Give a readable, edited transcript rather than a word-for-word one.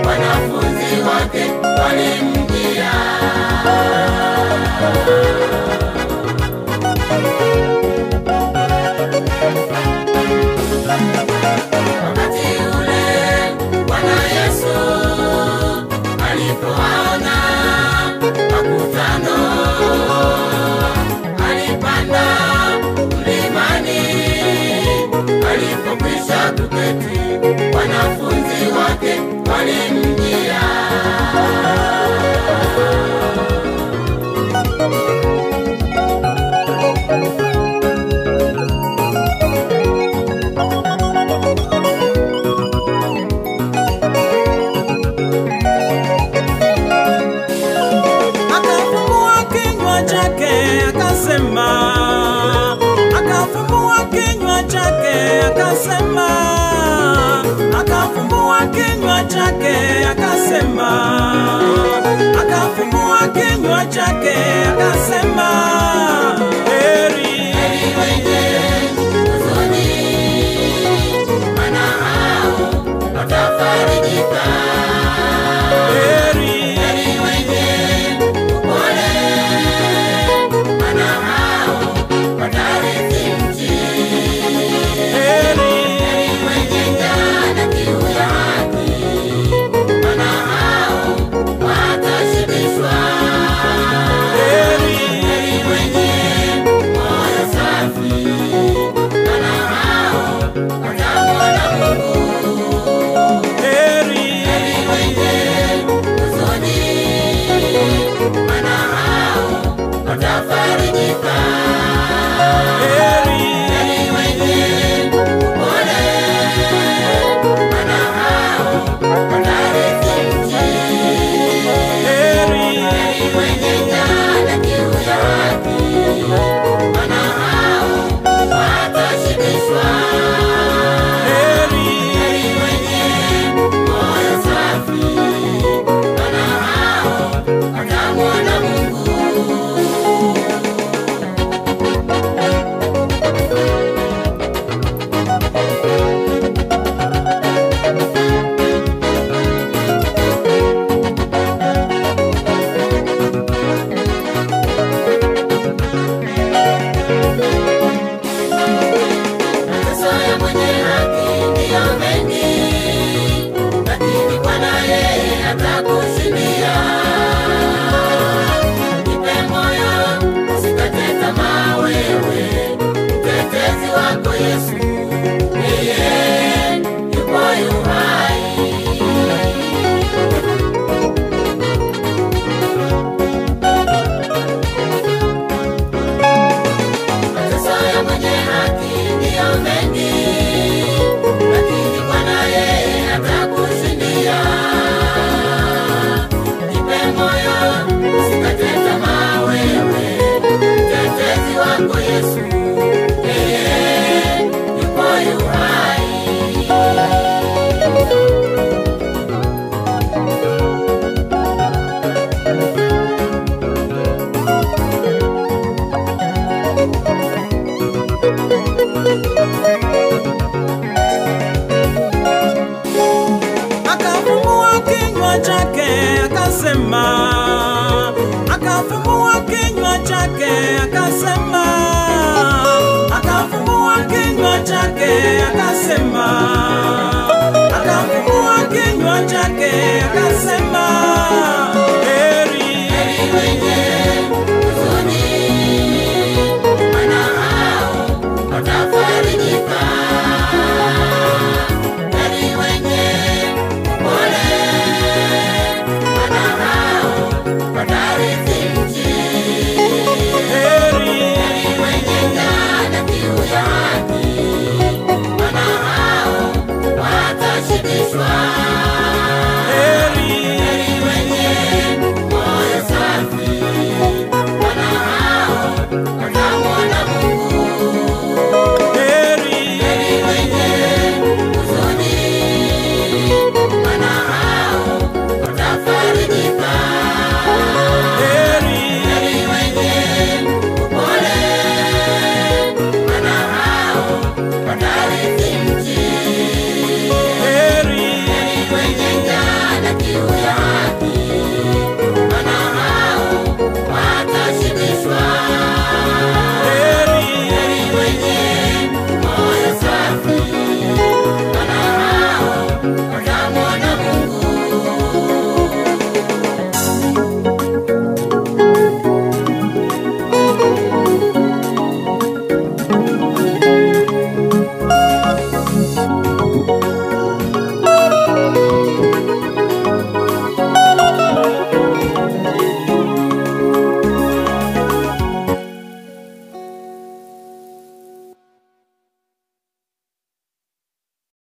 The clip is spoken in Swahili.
wanafunzi wake walimjia. Wakati ule Bwana Yesu alipoona makutano, alipanda mlimani. Alipokwisha kuketi, wanafunzi wake walimjia. Akafungua kinywa chake akasema, akafungua kinywa chake akasema, akafungua kinywa chake akasema, akafungua kinywa chake akasema, heri wenye huzuni, maana hao watafarijika. heri Wenye upole, maana hao watarithi nchi. heri Wenye njaa na kiu ya haki, maana hao watashibishwa. heri Wenye moyo safi, maana hao watamwona Mungu. heri Wenye huzuni, maana hao watafarijika. heri Wenye upole, maana hao watarithi nchi. heri Wenye njaa na kiu ya haki, maana hao watashibishwa. heri Wenye moyo safi, maana hao watamwona Mungu. Mateso ya mwenye haki ndiyo mengi, lakini Bwana yeye atakushindia. Jipe moyo, usikate tamaa wewe, mtetezi wako Yesu, yeye yupo yu hai. Mateso ya mwenye haki ndiyo mengi, lakini Bwana yeye atakushindia. Jipe moyo, usikate tamaa wewe, mtetezi wako Yesu, yeye yupo yu hai. akafungua kinywa chake akasema, akafungua kinywa chake akasema, akafungua kinywa chake akasema,